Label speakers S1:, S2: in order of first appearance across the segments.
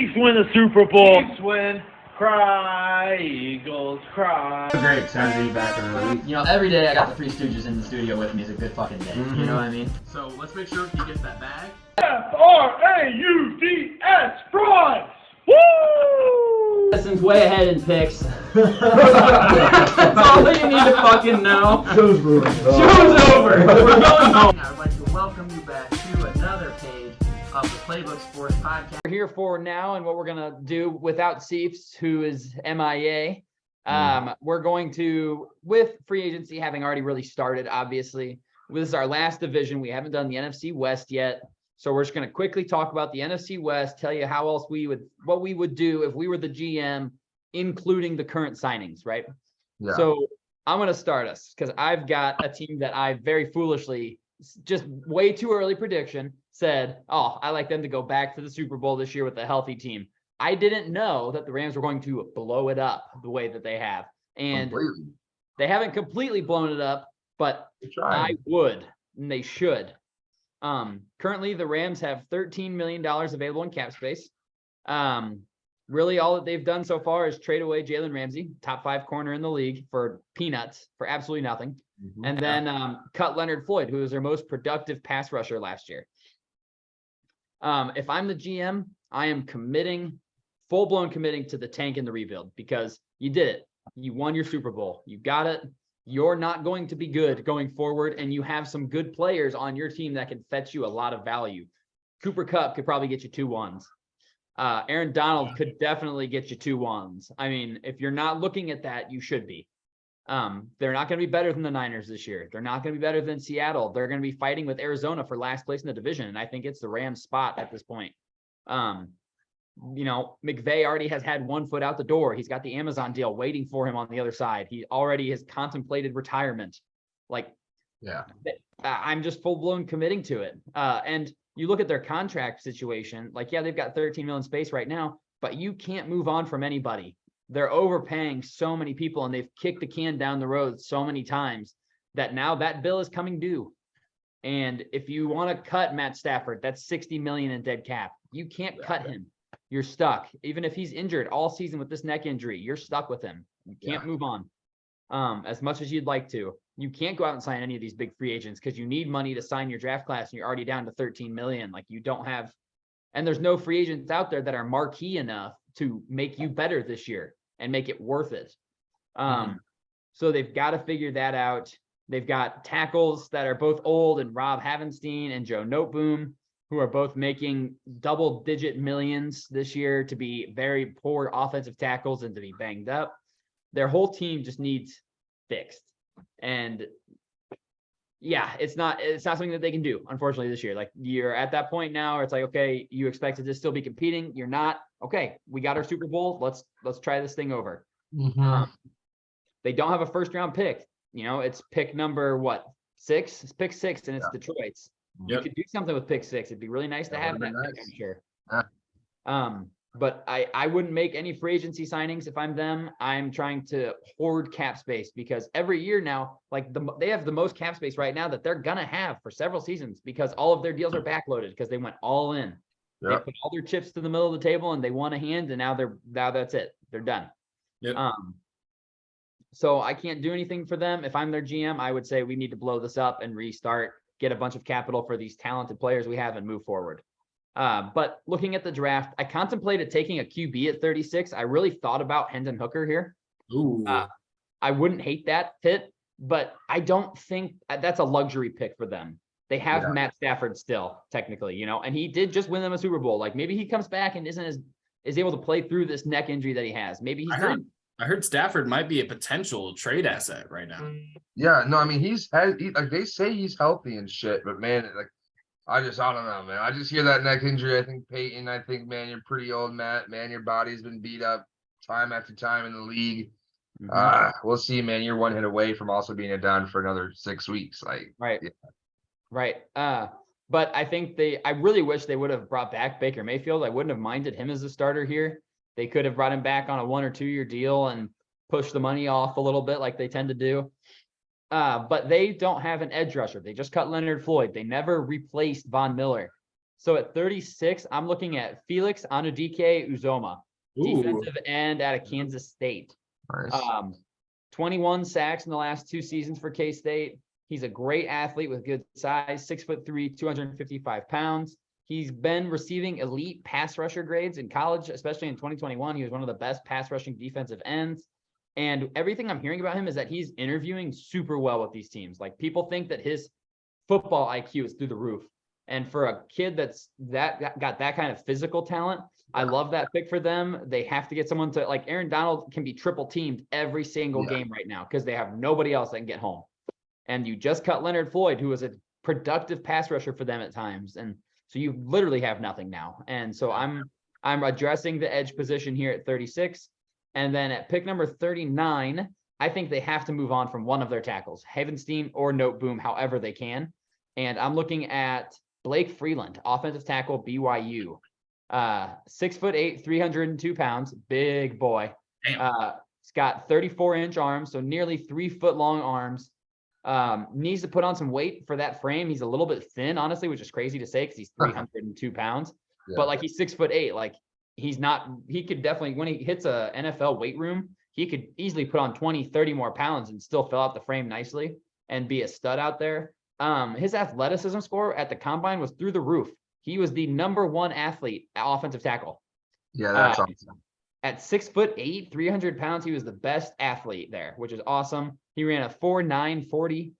S1: Chiefs win the Super Bowl.
S2: Chiefs win. Cry, Eagles, cry.
S3: Great, excited to be back in the league.
S4: You know, every day I got the Three Stooges in the studio with me is a good fucking day.
S3: Mm-hmm.
S4: You know what I mean?
S3: So let's make sure he gets that bag.
S1: Frauds, frauds. Woo!
S4: Justin's way ahead in picks. That's all that you need to fucking know.
S3: Show's over.
S4: Show's over. We're going home. I would like to welcome you back to another page of the Playbook Sports Podcast. We're here for now, and what we're gonna do without Seifs, who is MIA. We're going to, with free agency having already really started, obviously, this is our last division. We haven't done the NFC West yet. So we're just going to quickly talk about the NFC West, tell you how else what we would do if we were the GM, including the current signings, right?
S3: Yeah.
S4: So I'm going to start us because I've got a team that I very foolishly, just way too early prediction, said, oh, I like them to go back to the Super Bowl this year with a healthy team. I didn't know that the Rams were going to blow it up the way that they have. And they haven't completely blown it up, but I would, and they should. Currently the Rams have $13 million available in cap space. Really all that they've done so far is trade away Jalen Ramsey, top 5 corner in the league, for peanuts, for absolutely nothing. Mm-hmm. And then cut Leonard Floyd, who was their most productive pass rusher last year. If I'm the GM, I am full-blown committing to the tank and the rebuild, because you did it. You won your Super Bowl. You got it. You're not going to be good going forward, and you have some good players on your team that can fetch you a lot of value. Cooper Kupp could probably get you 2 ones. Aaron Donald could definitely get you 2 ones. I mean, if you're not looking at that, you should be. They're not going to be better than the Niners this year. They're not going to be better than Seattle. They're going to be fighting with Arizona for last place in the division, and I think it's the Rams' spot at this point. You know, McVay already has had 1 foot out the door. He's got the Amazon deal waiting for him on the other side. He already has contemplated retirement. I'm just full blown committing to it. And you look at their contract situation, they've got 13 million space right now, but you can't move on from anybody. They're overpaying so many people, and they've kicked the can down the road so many times that now that bill is coming due. And if you want to cut Matt Stafford, that's 60 million in dead cap. You can't cut him. You're stuck. Even if he's injured all season with this neck injury, you're stuck with him. You can't move on as much as you'd like to. You can't go out and sign any of these big free agents because you need money to sign your draft class, and you're already down to 13 million. Like, you don't have, and there's no free agents out there that are marquee enough to make you better this year and make it worth it. So they've got to figure that out. They've got tackles that are both old, and Rob Havenstein and Joe Noteboom, who are both making double-digit millions this year, to be very poor offensive tackles and to be banged up. Their whole team just needs fixed. And it's not something that they can do, unfortunately, this year. Like, you're at that point now where it's like, okay, you expected to still be competing. You're not. Okay, we got our Super Bowl. Let's try this thing over. Mm-hmm. They don't have a first-round pick. You know, it's pick number 6? It's pick 6, and it's Detroit's. Yep. You could do something with pick 6. It'd be really nice to have that pick, I'm sure. But I wouldn't make any free agency signings if I'm them. I'm trying to hoard cap space, because every year now, they have the most cap space right now that they're gonna have for several seasons, because all of their deals are backloaded because they went all in. Yep. They put all their chips to the middle of the table, and they won a hand, and now that's it. They're done. Yep. So I can't do anything for them. If I'm their GM, I would say we need to blow this up and restart, get a bunch of capital for these talented players we have, and move forward. But looking at the draft, I contemplated taking a QB at 36. I really thought about Hendon Hooker here. Ooh. I wouldn't hate that fit, but I don't think that's a luxury pick for them. They have Matt Stafford still, technically, and he did just win them a Super Bowl. Like, maybe he comes back and is able to play through this neck injury that he has. Maybe he's done.
S2: I heard Stafford might be a potential trade asset right now.
S3: Yeah, no, I mean, they say he's healthy and shit, but man, I don't know, man. I just hear that neck injury. I think Peyton, man, you're pretty old, Matt. Man, your body's been beat up time after time in the league. Mm-hmm. We'll see, man. You're 1 hit away from also being down for another 6 weeks.
S4: Right. But I think I really wish they would have brought back Baker Mayfield. I wouldn't have minded him as a starter here. They could have brought him back on a 1 or 2 year deal and pushed the money off a little bit, like they tend to do. But they don't have an edge rusher. They just cut Leonard Floyd. They never replaced Von Miller. So at 36, I'm looking at Felix Anudike Uzoma,
S2: Ooh,
S4: defensive end out of Kansas State.
S3: Nice.
S4: 21 sacks in the last 2 seasons for K-State. He's a great athlete with good size, 6'3", 255 pounds. He's been receiving elite pass rusher grades in college, especially in 2021. He was one of the best pass rushing defensive ends. And everything I'm hearing about him is that he's interviewing super well with these teams. Like, people think that his football IQ is through the roof. And for a kid that's got that kind of physical talent, I love that pick for them. They have to get someone to, like, Aaron Donald can be triple teamed every single game right now because they have nobody else that can get home. And you just cut Leonard Floyd, who was a productive pass rusher for them at times. And so you literally have nothing now. And so I'm addressing the edge position here at 36. And then at pick number 39, I think they have to move on from one of their tackles, Havenstein or Noteboom, however they can. And I'm looking at Blake Freeland, offensive tackle, BYU. 6'8", 302 pounds, big boy. He's got 34-inch arms, so nearly 3 foot long arms. Needs to put on some weight for that frame. He's a little bit thin, honestly, which is crazy to say because he's 302 pounds. But like, he's 6'8". Like, he could definitely, when he hits a NFL weight room, he could easily put on 20, 30 more pounds and still fill out the frame nicely and be a stud out there. His athleticism score at the combine was through the roof. He was the #1 athlete at offensive tackle.
S3: Yeah, that's awesome.
S4: At 6'8", 300 pounds, he was the best athlete there, which is awesome. He ran a 4.9 40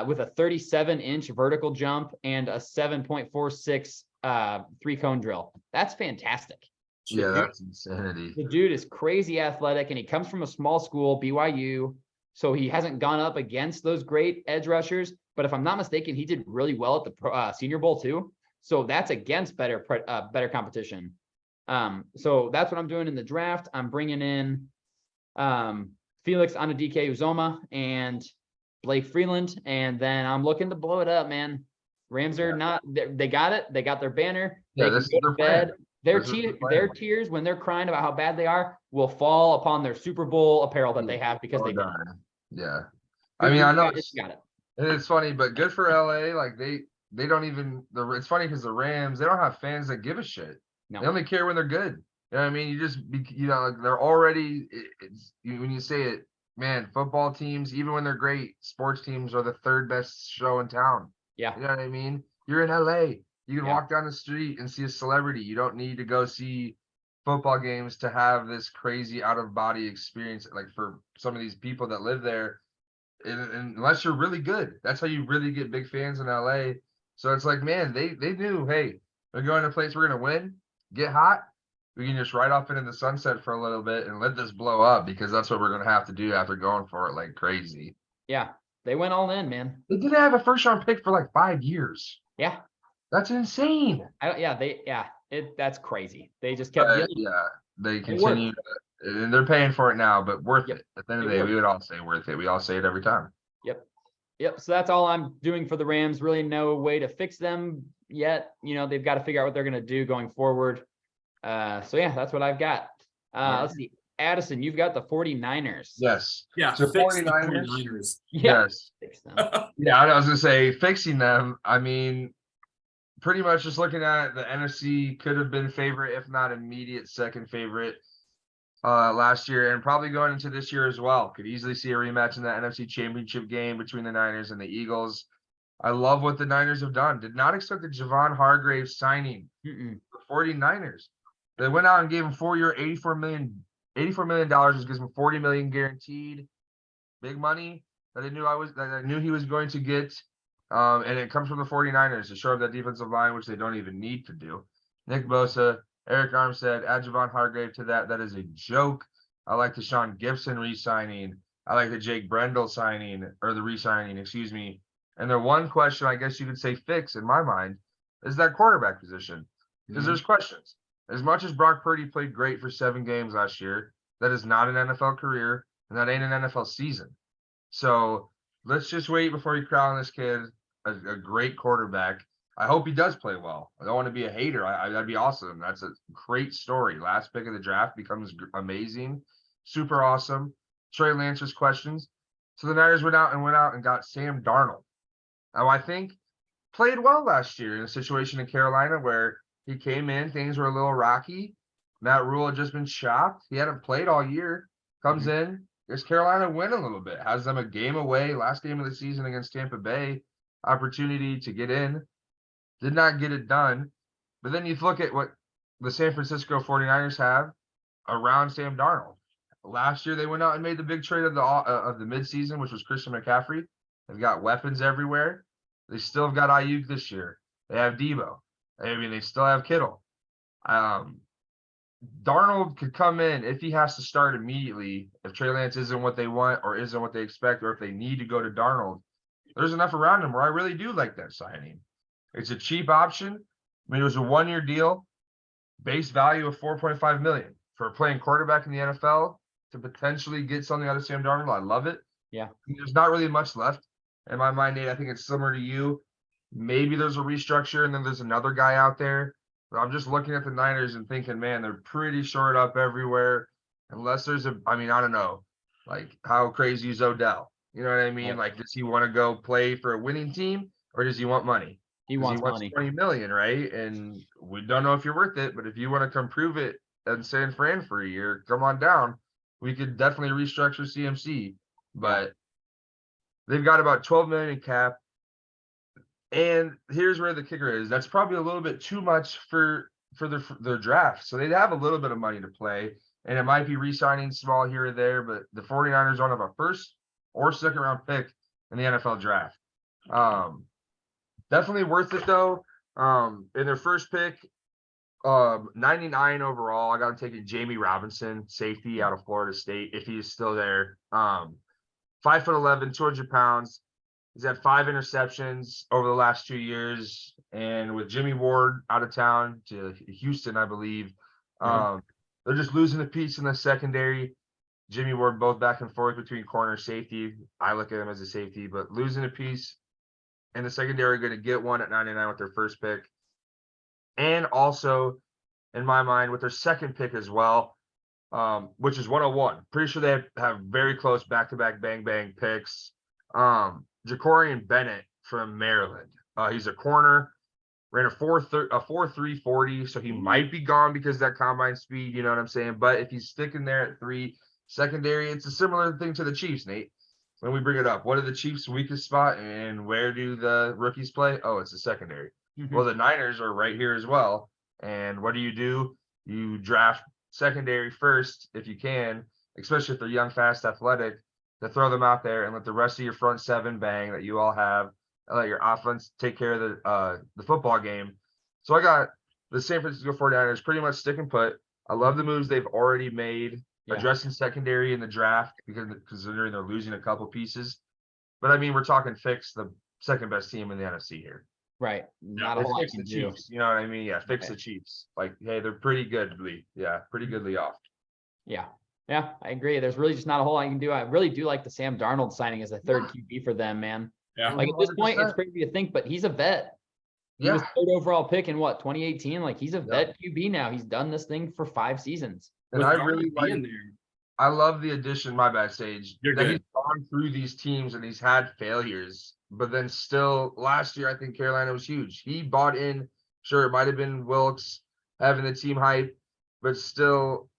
S4: with a 37-inch vertical jump and a 7.46 3-cone drill. That's fantastic.
S3: Yeah, that's insanity.
S4: The dude is crazy athletic, and he comes from a small school, BYU, so he hasn't gone up against those great edge rushers. But if I'm not mistaken, he did really well at the Senior Bowl too. So that's against better competition. So that's what I'm doing in the draft. I'm bringing in Felix Anudike Uzoma and Blake Freeland, and then I'm looking to blow it up, man. Rams are not, they got it. They got their banner.
S3: Yeah,
S4: They
S3: this
S4: can
S3: is
S4: go
S3: their
S4: to bed.
S3: plan.
S4: Their tears when they're crying about how bad they are will fall upon their Super Bowl apparel that they have because they won.
S3: Yeah.
S4: Good
S3: I mean,
S4: for
S3: I
S4: you
S3: know
S4: guys, you got it.
S3: it's funny, but good for LA. Like, they don't even, it's funny because the Rams, they don't have fans that give a shit.
S4: No.
S3: They only care when they're good. You know what I mean? They're already, when you say it, man, football teams, even when they're great, sports teams are the 3rd best show in town.
S4: Yeah.
S3: You know what I mean? You're in LA. You can
S4: Yeah.
S3: walk down the street and see a celebrity. You don't need to go see football games to have this crazy out of body experience. Like, for some of these people that live there, and unless you're really good, that's how you really get big fans in LA. So it's like, man, they knew, hey, we're going to a place we're going to win, get hot. We can just ride off into the sunset for a little bit and let this blow up, because that's what we're going to have to do after going for it like crazy.
S4: Yeah. They went all in, man.
S3: They didn't have a 1st-round pick for like 5 years.
S4: Yeah.
S3: That's insane.
S4: That's crazy. They just kept
S3: They continue, and they're paying for it now, but worth it. At the end of the day, we would all say worth it. We all say it every time.
S4: Yep. So that's all I'm doing for the Rams. Really no way to fix them yet. You know, they've got to figure out what they're going to do going forward. So yeah, that's what I've got. Let's see. Addison, you've got the 49ers.
S3: Yes.
S2: Yeah.
S3: So
S2: Fix the
S3: 49ers.
S2: 49ers.
S3: Yes.
S4: Fix them.
S3: Yeah, I was gonna say fixing them. I mean, pretty much just looking at the NFC, could have been favorite, if not immediate 2nd favorite last year, and probably going into this year as well. Could easily see a rematch in the NFC Championship game between the Niners and the Eagles. I love what the Niners have done. Did not expect the Javon Hargrave signing. The 49ers. They went out and gave him 4-year, $84 million, which gives him $40 million guaranteed. Big money that I knew he was going to get. And it comes from the 49ers to shore up that defensive line, which they don't even need to do. Nick Bosa, Eric Armstead, add Javon Hargrave to that. That is a joke. I like the Sean Gibson re-signing. I like the Jake Brendel re-signing, excuse me. And the one question I guess you could say fix in my mind is that quarterback position. Because there's questions. As much as Brock Purdy played great for 7 games last year, that is not an NFL career, and that ain't an NFL season. So let's just wait before you crown this kid a great quarterback. I hope he does play well. I don't want to be a hater. That'd be awesome. That's a great story. Last pick of the draft becomes amazing. Super awesome. Trey Lance's questions. So the Niners went out and got Sam Darnold. Now, I think played well last year in a situation in Carolina where he came in, things were a little rocky. Matt Rule had just been shocked. He hadn't played all year. Comes in, gets Carolina win a little bit, has them a game away, last game of the season against Tampa Bay, opportunity to get in. Did not get it done. But then you look at what the San Francisco 49ers have around Sam Darnold. Last year they went out and made the big trade of the midseason, which was Christian McCaffrey. They've got weapons everywhere. They still have got Ayuk this year. They have Debo. I mean, they still have Kittle. Darnold could come in if he has to start immediately. If Trey Lance isn't what they want or isn't what they expect, or if they need to go to Darnold, there's enough around him where I really do like that signing. It's a cheap option. I mean, it was a 1-year deal, base value of $4.5 million for playing quarterback in the NFL to potentially get something out of Sam Darnold. I love it.
S4: Yeah.
S3: There's not really much left in my mind, Nate. I think it's similar to you. Maybe there's a restructure and then there's another guy out there. But I'm just looking at the Niners and thinking, man, they're pretty short up everywhere. Unless there's I don't know, like how crazy is Odell? You know what I mean?
S4: Right.
S3: Like, does he want to go play for a winning team or does he want money?
S4: He wants money.
S3: 20 million, right? And we don't know if you're worth it, but if you want to come prove it in San Fran for a year, come on down. We could definitely restructure CMC, but they've got about 12 million in cap. And here's where the kicker is. That's probably a little bit too much for their draft. So they'd have a little bit of money to play, and it might be re-signing small here or there, but the 49ers don't have a first or second round pick in the NFL draft. Definitely worth it though. In their first pick, 99 overall, I got to take Jamie Robinson, safety out of Florida State, if he is still there. 5'11", 200 pounds. He's had 5 interceptions over the last 2 years, and with Jimmy Ward out of town to Houston, I believe, they're just losing a piece in the secondary. Jimmy Ward both back and forth between corner safety. I look at him as a safety, but losing a piece in the secondary, going to get one at 99 with their first pick, and also, in my mind, with their second pick as well, which is 101. Pretty sure they have very close back-to-back bang-bang picks. Jacorian Bennett from Maryland. He's a corner, ran a 4.3 40, so he might be gone because of that combine speed, you know what I'm saying? But if he's sticking there at 3 secondary, it's a similar thing to the Chiefs, Nate. When we bring it up, what are the Chiefs' weakest spot and where do the rookies play? Oh, it's the secondary. Well, the Niners are right here as well. And what do? You draft secondary first if you can, especially if they're young, fast, athletic, to throw them out there and let the rest of your front 7 bang that you all have, and let your offense take care of the football game. So I got the San Francisco 49ers pretty much stick and put. I love the moves they've already made, addressing secondary in the draft because considering they're losing a couple pieces. But I mean, we're talking fix the second best team in the NFC here.
S4: Right. Not a whole lot
S3: fix the Chiefs. You know what I mean? Yeah, fix the Chiefs. Like, hey, they're pretty goodly. Yeah, pretty goodly off.
S4: Yeah. Yeah, I agree. There's really just not a whole lot you can do. I really do like the Sam Darnold signing as a third QB for them, man.
S2: Yeah.
S4: Like at this point, it's crazy to think, but he's a vet. He was third overall pick in 2018. Like he's a vet QB now. He's done this thing for 5 seasons.
S3: And I really like. I love the addition. My bad, Sage.
S2: You're
S3: that
S2: good.
S3: He's gone through these teams and he's had failures, but then still last year I think Carolina was huge. He bought in. Sure, it might have been Wilkes having the team hype, but still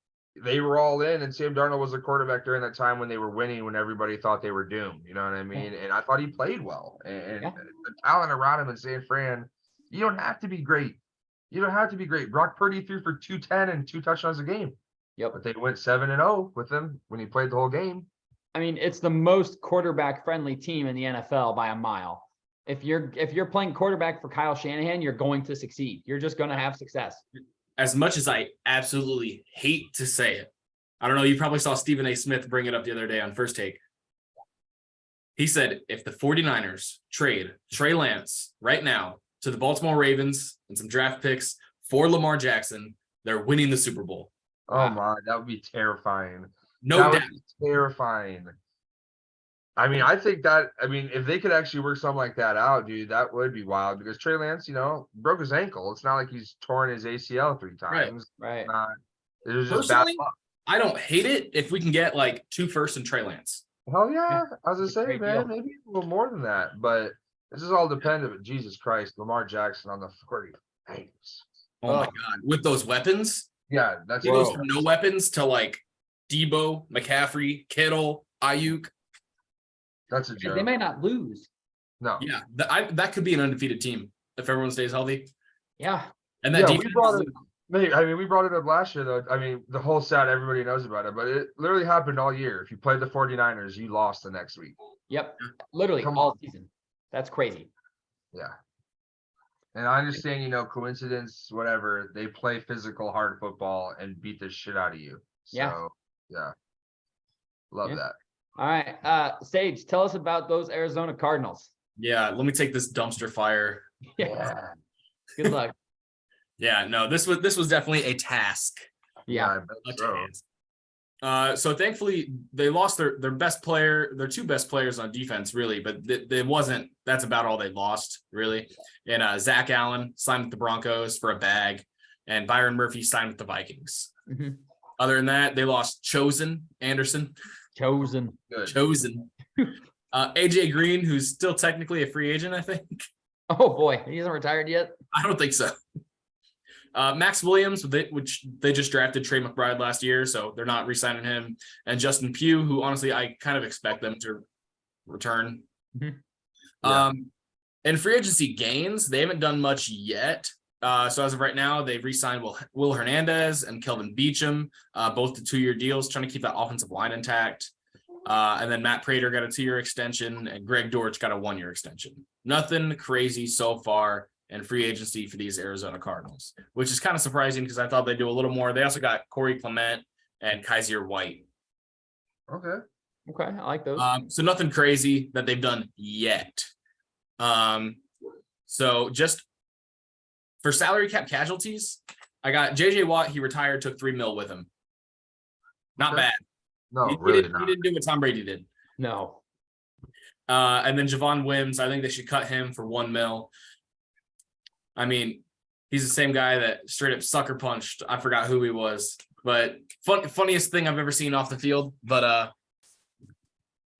S3: they were all in. And Sam Darnold was a quarterback during that time when they were winning, when everybody thought they were doomed. You know what I mean? And I thought he played well. And the talent around him in San Fran, you don't have to be great. You don't have to be great. Brock Purdy threw for 210 and 2 touchdowns a game.
S4: Yep.
S3: But they went 7-0 with him when he played the whole game.
S4: I mean, it's the most quarterback friendly team in the NFL by a mile. If you're playing quarterback for Kyle Shanahan, you're going to succeed. You're just going to have success.
S2: As much as I absolutely hate to say it, I don't know, you probably saw Stephen A. Smith bring it up the other day on First Take. He said, if the 49ers trade Trey Lance right now to the Baltimore Ravens and some draft picks for Lamar Jackson, they're winning the Super Bowl.
S3: Oh my, that would be terrifying.
S2: No
S3: that
S2: doubt.
S3: would be terrifying. I mean, if they could actually work something like that out, dude, that would be wild because Trey Lance, broke his ankle. It's not like he's torn his ACL 3 times.
S4: Right.
S3: It was just bad
S2: Personally,
S3: luck.
S2: I don't hate it if we can get like 2 firsts and Trey Lance.
S3: Hell yeah. I was gonna
S4: It's a
S3: say,
S4: great
S3: man,
S4: deal.
S3: maybe a little more than that. But This is all dependent, but Jesus Christ, Lamar Jackson on the 49ers.
S2: Oh my
S4: Oh.
S2: God. With those weapons,
S3: Yeah, that's
S2: he goes
S3: whoa.
S2: from no weapons to like Debo, McCaffrey, Kittle, Ayuk.
S3: That's a
S4: They
S3: joke.
S4: may not lose.
S3: No.
S2: Yeah, that could be an undefeated team if everyone stays healthy.
S4: Yeah.
S2: And that
S3: Yeah,
S2: defense,
S3: we brought it. Mate, I mean, we brought it up last year, though. I mean, the whole stat, everybody knows about it, but it literally happened all year. If you played the 49ers, you lost the next week.
S4: Yep. Literally
S3: Come
S4: all
S3: on.
S4: season. That's crazy.
S3: Yeah. And I understand, coincidence, whatever. They play physical, hard football and beat the shit out of you.
S4: Yeah.
S3: So, yeah. Love
S4: Yeah.
S3: that.
S4: All right. Sage, tell us about those Arizona Cardinals.
S2: yeah, let me take this dumpster fire.
S3: Yeah.
S4: Good luck.
S2: Yeah, no, this was definitely a task.
S4: Yeah.
S3: I bet
S2: A
S3: so.
S2: task. So thankfully they lost their best player, their two best players on defense, really, but that's about all they lost, really. And Zach Allen signed with the Broncos for a bag, and Byron Murphy signed with the Vikings.
S4: Mhm.
S2: Other than that, they lost Anderson.
S4: Chosen.
S3: Good.
S2: AJ Green, who's still technically a free agent, I think.
S4: Oh boy, he hasn't retired yet.
S2: I don't think so. Max Williams, which they just drafted Trey McBride last year, so they're not re-signing him. And Justin Pugh, who honestly I kind of expect them to return.
S4: Mhm.
S2: And free agency gains, they haven't done much yet. So as of right now, they've re-signed Will Hernandez and Kelvin Beachum, both to 2-year deals, trying to keep that offensive line intact. And then Matt Prater got a 2-year extension, and Greg Dortch got a 1-year extension. Nothing crazy so far in free agency for these Arizona Cardinals, which is kind of surprising because I thought they'd do a little more. They also got Corey Clement and Kaiser White.
S3: Okay.
S4: Okay, I like those.
S2: So nothing crazy that they've done yet. So just for salary cap casualties, I got JJ Watt. He retired, took $3 million with him. Not
S3: Okay.
S2: bad.
S3: No,
S2: He
S3: really
S2: didn't
S3: not.
S2: do what Tom Brady did.
S4: No.
S2: And then Javon Wims, I think they should cut him for $1 million. I mean, he's the same guy that straight up sucker punched. I forgot who he was, but funniest thing I've ever seen off the field. But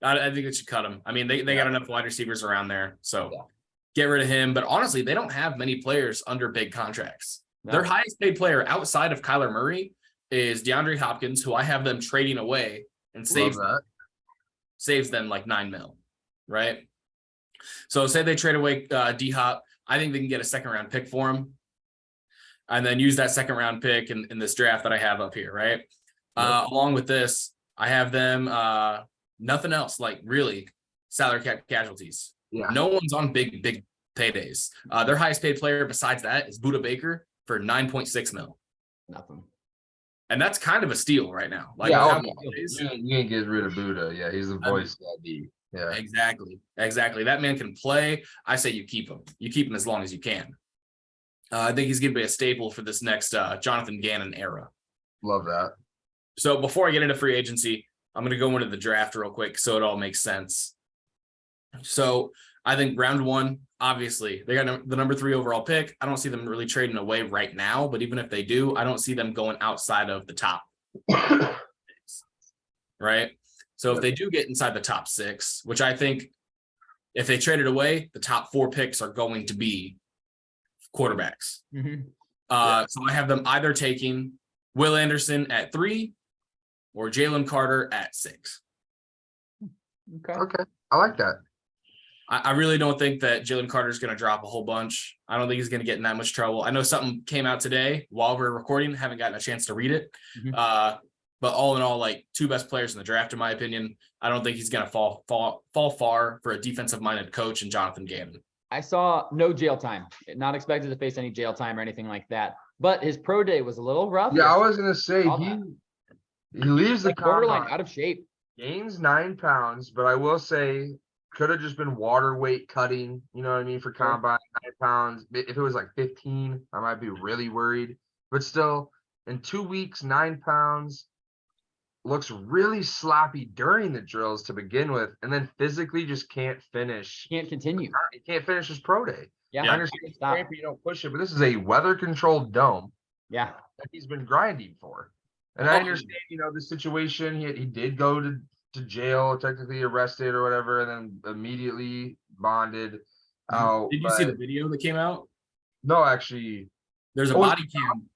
S2: I think they should cut him. I mean, they got enough wide receivers around there, so get rid of him. But honestly, they don't have many players under big contracts.
S4: No.
S2: Their highest paid player outside of Kyler Murray is DeAndre Hopkins, who I have them trading away and
S3: Love that.
S2: saves them like $9 million, right? So say they trade away D-Hop, I think they can get a 2nd-round pick for him, and then use that 2nd-round pick in this draft that I have up here, right? Along with this, I have them nothing else, like really salary cap casualties.
S3: Yeah.
S2: No one's on big paydays. Their highest paid player besides that is Budda Baker for $9.6 million.
S4: Nothing.
S2: And that's kind of a steal right now. Like,
S3: Yeah,
S2: without
S3: oh,
S2: paydays.
S3: you ain't get rid of Buddha. Yeah, he's the voice of that D. Yeah.
S2: Exactly. That man can play. I say you keep him. You keep him as long as you can. I think he's going to be a staple for this next Jonathan Gannon era.
S3: Love that.
S2: So before I get into free agency, I'm going to go into the draft real quick so it all makes sense. So I think round 1, obviously, they got the number 3 overall pick. I don't see them really trading away right now, but even if they do, I don't see them going outside of the top. Right? So if they do get inside the top 6, which I think if they trade it away, the top 4 picks are going to be quarterbacks.
S4: Mm-hmm.
S2: So I have them either taking Will Anderson at 3 or Jalen Carter at 6.
S4: Okay.
S3: Okay. I like that.
S2: I really don't think that Jalen Carter is going to drop a whole bunch. I don't think he's going to get in that much trouble. I know something came out today while we're recording. Haven't gotten a chance to read it.
S4: Mhm.
S2: But all in all, like 2 best players in the draft, in my opinion. I don't think he's going to fall far for a defensive-minded coach and Jonathan Gannon.
S4: I saw no jail time. Not expected to face any jail time or anything like that. But his pro day was a little rough.
S3: Yeah, I was gonna say
S4: Saw
S3: he leaves the
S4: like borderline
S3: combine,
S4: out of shape.
S3: gains 9 pounds, but I will say could have just been water weight cutting. You know what I mean for combine 9 pounds. If it was like 15, I might be really worried. But still, in 2 weeks, 9 pounds. Looks really sloppy during the drills to begin with, and then physically just can't finish.
S4: Can't continue.
S3: He can't finish his pro day.
S4: Yeah.
S3: I understand
S4: Stop.
S3: if you don't push it, but this is a weather-controlled dome
S4: Yeah.
S3: that he's been grinding for. And I understand, the situation. He did go to jail, technically arrested or whatever, and then immediately bonded. out.
S2: Did you see the
S3: but
S2: video that came out?
S3: no, actually,
S2: There's a
S3: Oh,
S2: body cam.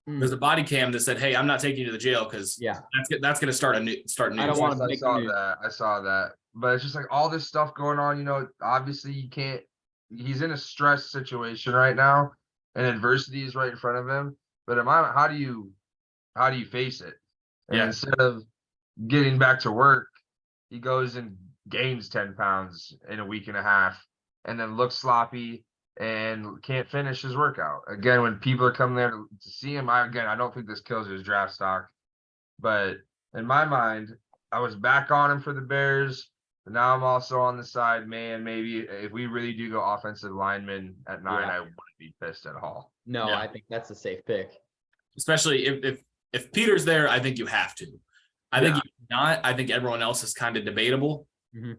S4: Mm.
S2: There's a body cam that said, "Hey, I'm not taking you to the jail because
S4: Yeah.
S2: that's going to start news."
S4: I don't want to
S3: I
S4: make the
S3: saw
S4: news.
S3: that. I saw that. But it's just like all this stuff going on, obviously you can't he's in a stress situation right now and adversity is right in front of him. But how do you face it? And
S2: Yeah.
S3: instead of getting back to work, he goes and gains 10 pounds in a week and a half and then looks sloppy and can't finish his workout. Again, when people are coming there to see him, I don't think this kills his draft stock. But in my mind, I was back on him for the Bears. But now I'm also on the side, man, maybe if we really do go offensive lineman at 9,
S4: Yeah.
S3: I wouldn't be pissed at all.
S4: No,
S2: Yeah.
S4: I think that's a safe pick.
S2: Especially if Peter's there, I think you have to. I think
S3: Yeah.
S2: if not, I think everyone else is kind of debatable.
S4: Mhm.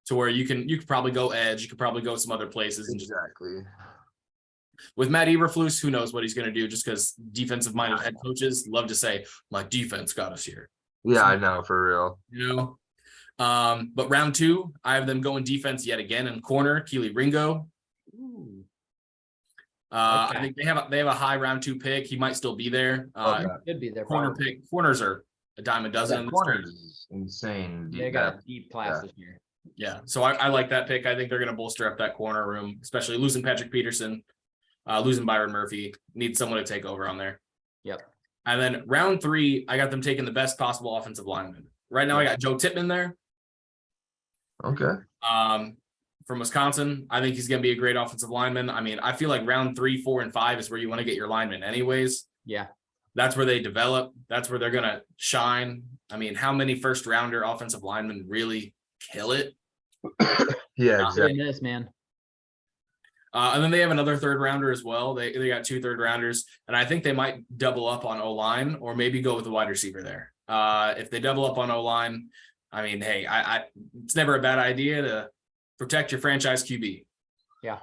S2: To where you could probably go edge, you could probably go some other places, and just
S3: Exactly.
S2: with Matt Eberflus, who knows what he's going to do? Just because defensive-minded head coaches love to say, "My defense got us here."
S3: Yeah, I know, for real.
S2: You know. But round 2, I have them going defense yet again in corner. Keely Ringo.
S4: Ooh.
S2: I
S4: Okay.
S2: think they have a high round 2 pick. He might still be there.
S3: Okay.
S4: Could be there.
S2: Corner
S4: Probably.
S2: pick. Corners are a dime a dozen.
S3: That
S2: in this
S3: corner
S2: draft.
S3: is insane.
S4: They
S3: Deep
S4: got a
S3: depth.
S4: deep class
S3: Yeah.
S4: this year.
S2: Yeah, so I like that pick. I think they're going to bolster up that corner room, especially losing Patrick Peterson, losing Byron Murphy. Need someone to take over on there.
S4: Yep.
S2: And then round 3, I got them taking the best possible offensive lineman. Right now, I got Joe Tippmann there.
S3: Okay.
S2: From Wisconsin. I think he's going to be a great offensive lineman. I mean, I feel like round 3, 4, and 5 is where you want to get your linemen anyways.
S4: Yeah.
S2: That's where they develop. That's where they're going to shine. I mean, how many first rounder offensive linemen really kill it?
S3: Yeah,
S4: Not
S3: exactly.
S4: doing this, man.
S2: And then they have another third rounder as well. They got 2 third rounders, and I think they might double up on O-line or maybe go with a wide receiver there. If they double up on O-line, I mean, hey, I it's never a bad idea to protect your franchise QB.
S4: Yeah.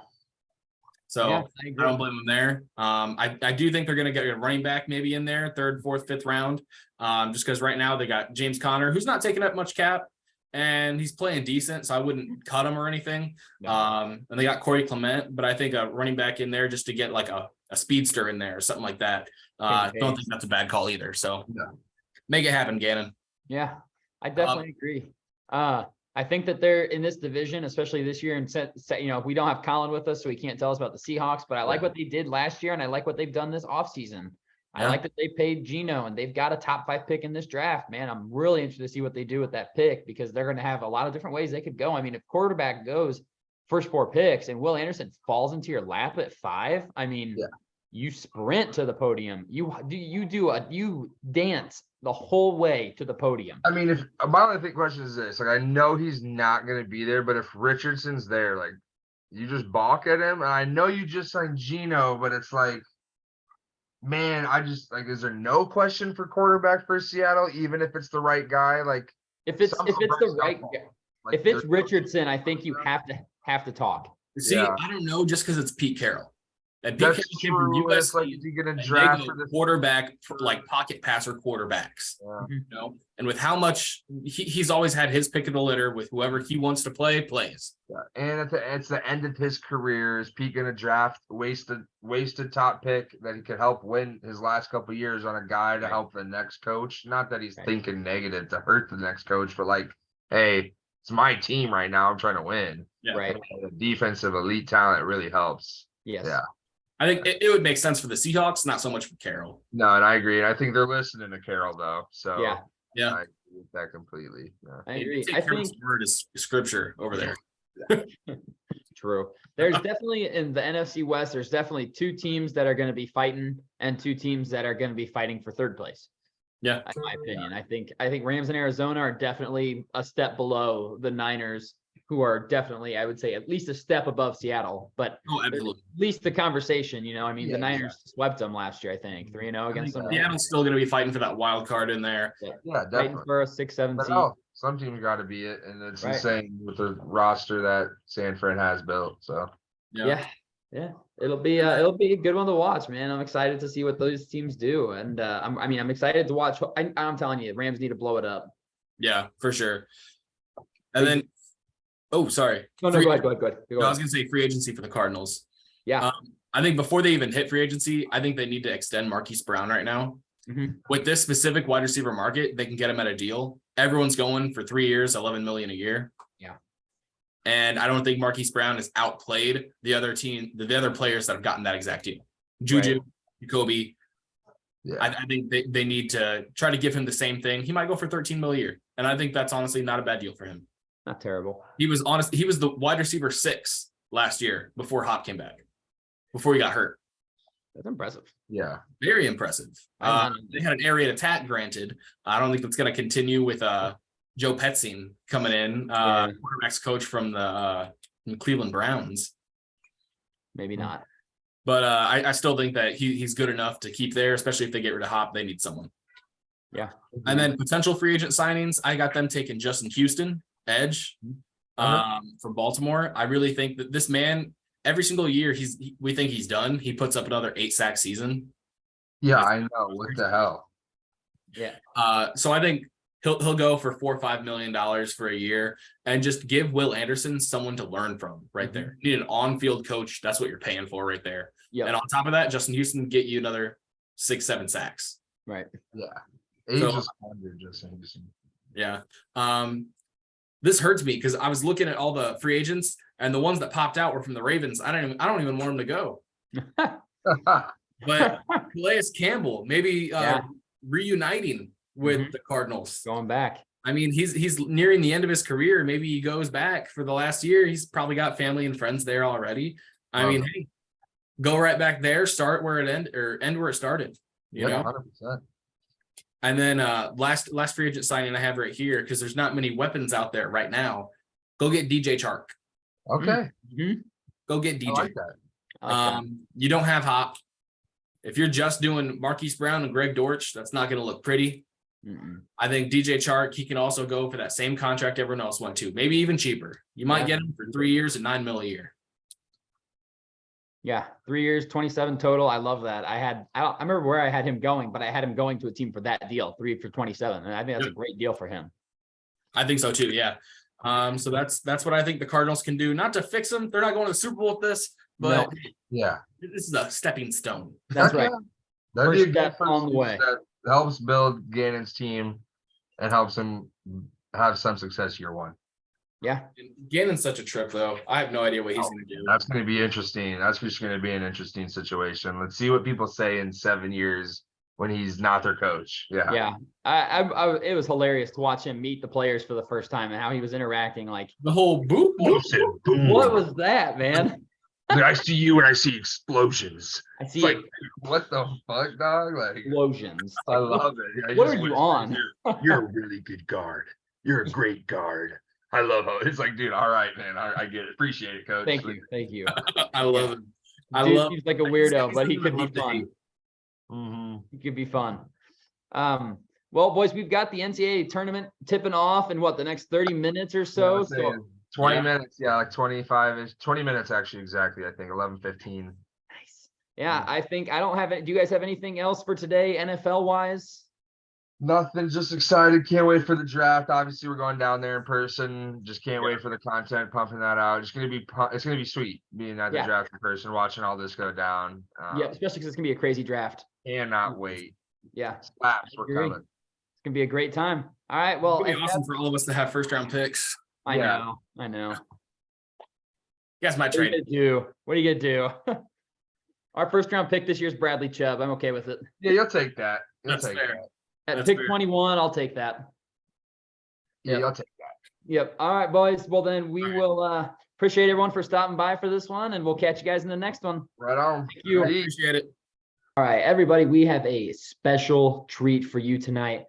S2: So
S4: Yeah,
S2: I
S4: agree.
S2: don't blame them there. I do think they're going to get a running back maybe in there, 3rd, 4th, 5th round. Just because right now they got James Conner, who's not taking up much cap, and he's playing decent, so I wouldn't cut him or anything.
S4: No.
S2: And they got Corey Clement, but I think a running back in there just to get like a speedster in there or something like that. Don't think that's a bad call either. So make it happen, Gannon.
S4: Yeah, I definitely agree. I think that they're in this division, especially this year, and we don't have Colin with us, so he can't tell us about the Seahawks, but I like what they did last year, and I like what they've done this offseason. I
S2: Yeah.
S4: like that they paid Geno, and they've got a top 5 pick in this draft, man. I'm really interested to see what they do with that pick because they're going to have a lot of different ways they could go. I mean, if quarterback goes first 4 picks and Will Anderson falls into your lap at 5, I mean, you sprint to the podium. You dance the whole way to the podium.
S3: I mean, if my only question is this, like, I know he's not going to be there, but if Richardson's there, like, you just balk at him. And I know you just signed Geno, but it's like, man, I just like, is there no question for quarterback for Seattle, even if it's the right guy? Like,
S4: If it's
S3: some
S4: the
S3: breaks
S4: right
S3: don't
S4: guy,
S3: fall. Like,
S4: if it's
S3: there's-
S4: Richardson, I think you have to talk.
S2: See,
S3: Yeah.
S2: I don't know, just because it's Pete Carroll. And Pete
S3: That's
S2: Carroll came from
S3: true. It's
S2: USC.
S3: like, is he going
S2: And
S3: to
S2: they
S3: draft
S2: go
S3: for the
S2: quarterback, like pocket passer quarterbacks.
S3: Yeah.
S2: You know, and with how much he's always had his pick of the litter with whoever he wants to play plays.
S3: Yeah. And it's the end of his career. Is Pete going to draft wasted top pick that he could help win his last couple of years on a guy to
S4: Right.
S3: help the next coach? Not that he's
S4: Right.
S3: thinking negative to hurt the next coach, but like, hey, it's my team right now. I'm trying to win.
S2: Yeah.
S4: Right.
S3: And the defensive elite talent really helps.
S4: Yes.
S3: Yeah.
S2: I think it would make sense for the Seahawks, not so much for Carroll.
S3: No, and I agree. And I think they're listening to Carroll though. So
S4: Yeah.
S2: Yeah.
S3: I agree with that completely. Yeah.
S4: I agree.
S2: Take
S4: I
S2: Carroll's
S4: think
S2: word is scripture over there.
S4: true. There's definitely in the NFC West, there's definitely 2 teams that are going to be fighting and 2 teams that are going to be fighting for 3rd place.
S2: Yeah.
S4: In my opinion, I think Rams and Arizona are definitely a step below the Niners, who are definitely, I would say, at least a step above Seattle, but
S2: Oh, absolutely.
S4: at least the conversation, I mean,
S3: Yeah,
S4: the Niners swept them last year, I think 3-0 against them.
S2: Seattle's still going to be fighting for that wild card in there.
S3: Yeah,
S4: Fighting
S3: definitely.
S4: for a 6-7
S3: But
S4: seed.
S3: no, some teams got to be it, and it's
S4: Right.
S3: insane with the roster that San Fran has built. So
S4: Yeah. It'll be a good one to watch, man. I'm excited to see what those teams do, and I'm excited to watch. I'm telling you, Rams need to blow it up.
S2: Yeah, for sure. And then Oh, sorry.
S4: No,
S2: Free-
S4: go ahead. Go
S2: No, I was
S4: ahead.
S2: gonna say free agency for the Cardinals.
S4: Yeah.
S2: I think before they even hit free agency, I think they need to extend Marquise Brown right now.
S4: Mhm.
S2: With this specific wide receiver market, they can get him at a deal. Everyone's going for 3 years, 11 million a year.
S4: Yeah.
S2: And I don't think Marquise Brown has outplayed the other players that have gotten that exact deal. Juju, Jacoby.
S3: Yeah.
S2: I think they need to try to give him the same thing. He might go for 13 mil a year. And I think that's honestly not a bad deal for him.
S4: Not terrible.
S2: He was the wide receiver 6 last year before Hop came back, before he got hurt.
S4: That's impressive.
S3: Yeah.
S2: Very impressive. They had an area attack, granted. I don't think that's going to continue with Joe Petzing coming in, quarterback's coach from the Cleveland Browns.
S4: Maybe not.
S2: But I still think that he's good enough to keep there, especially if they get rid of Hop. They need someone.
S4: Yeah.
S2: And then potential free agent signings, I got them taking Justin Houston, edge, from Baltimore. I really think that this man, every single year we think he's done. He puts up another 8-sack season.
S3: Yeah, I know. What the hell?
S4: Yeah.
S2: So I think he'll go for $4 or $5 million for a year and just give Will Anderson someone to learn from right there. You need an on-field coach. That's what you're paying for right there.
S4: Yeah.
S2: And on top of that, Justin Houston get you another 6-7 sacks.
S4: Right.
S3: Yeah. Age
S2: So-
S3: is under Justin Anderson.
S2: Yeah. This hurts me because I was looking at all the free agents and the ones that popped out were from the Ravens. I don't even want them to go. But Calais Campbell, maybe reuniting with the Cardinals.
S4: Going back.
S2: I mean, he's nearing the end of his career. Maybe he goes back for the last year. He's probably got family and friends there already. I mean, hey, go right back there, start where it end where it started. You know?
S3: 100%.
S2: And then last free agent signing I have right here, because there's not many weapons out there right now. Go get DJ Chark.
S3: Okay.
S2: Go get
S3: I
S2: DJ.
S3: like that.
S4: I like that.
S2: You don't have Hop. If you're just doing Marquise Brown and Greg Dortch, that's not going to look pretty. I think DJ Chark, he can also go for that same contract everyone else went to, maybe even cheaper. You might get him for 3 years and $9 million a year.
S4: Yeah, 3 years, 27 total. I love that. I remember where I had him going, but I had him going to a team for that deal, 3 for 27. And I think that's a great deal for him.
S2: I think so too. Yeah. So that's what I think the Cardinals can do. Not to fix them. They're not going to the Super Bowl with this, but
S3: Yeah.
S2: this is a stepping stone.
S4: That's right.
S3: That'd be a
S4: First
S3: good
S4: step
S3: first
S4: on the way.
S3: step. Helps build Gannon's team and helps him have some success year one.
S4: Yeah.
S2: Gannon's such a trip, though. I have no idea what he's going to do.
S3: That's going to be interesting. That's just going to be an interesting situation. Let's see what people say in 7 years when he's not their coach. Yeah.
S4: Yeah. It was hilarious to watch him meet the players for the first time and how he was interacting. Like,
S2: The whole boop.
S4: what was that, man?
S3: I see you and I see explosions.
S4: I see
S3: It's like, what the fuck, dog? Like,
S4: explosions.
S3: I
S4: Like,
S3: love it. I
S4: what
S3: just
S4: are you
S3: wish-
S4: on?
S3: You're a really good guard. You're a great guard. I love how it's like, dude. All right, man. I get it. Appreciate it, coach.
S4: Thank you. Thank you.
S2: I love it. I
S4: Dude
S2: love.
S4: seems like a weirdo, but he could be
S2: love to
S4: fun.
S2: hate.
S3: Mm-hmm.
S4: It could be fun. Well, boys, we've got the NCAA tournament tipping off in the next 30 minutes or so. So
S3: 20
S2: Yeah.
S3: minutes, yeah, like 25-ish, 20 minutes actually, exactly. I think 11:15.
S4: nice. Yeah, I think I don't have it. Do you guys have anything else for today, NFL wise?
S3: Nothing, just excited. Can't wait for the draft. Obviously, we're going down there in person. Just can't wait for the content, pumping that out. It's gonna be sweet being at the
S4: Yeah.
S3: draft in person, watching all this go down.
S4: Yeah, especially because it's gonna be a crazy draft.
S3: Cannot wait.
S4: Yeah,
S3: Slaps, we're
S4: Agree.
S3: coming.
S4: it's gonna be a great time. All right. Well,
S2: It'd be
S4: and
S2: awesome for all of us to have first round picks.
S4: I
S3: Yeah.
S4: know.
S2: You guys might
S4: What are you
S2: trade.
S4: gonna do? What are you gonna do? Our first round pick this year is Bradley Chubb. I'm okay with it.
S3: Yeah, you'll take that. You'll
S2: That's
S3: take
S2: fair.
S3: that.
S4: At
S2: That's
S4: pick
S2: fair.
S4: 21, I'll take that.
S3: Yeah,
S4: Yep.
S3: you'll take that.
S4: Yep. All right, boys. Well, then we
S2: All right.
S4: will appreciate everyone for stopping by for this one, and we'll catch you guys in the next one.
S3: Right on.
S4: Thank you.
S3: Peace.
S2: Appreciate it.
S4: All right, everybody, we have a special treat for you tonight.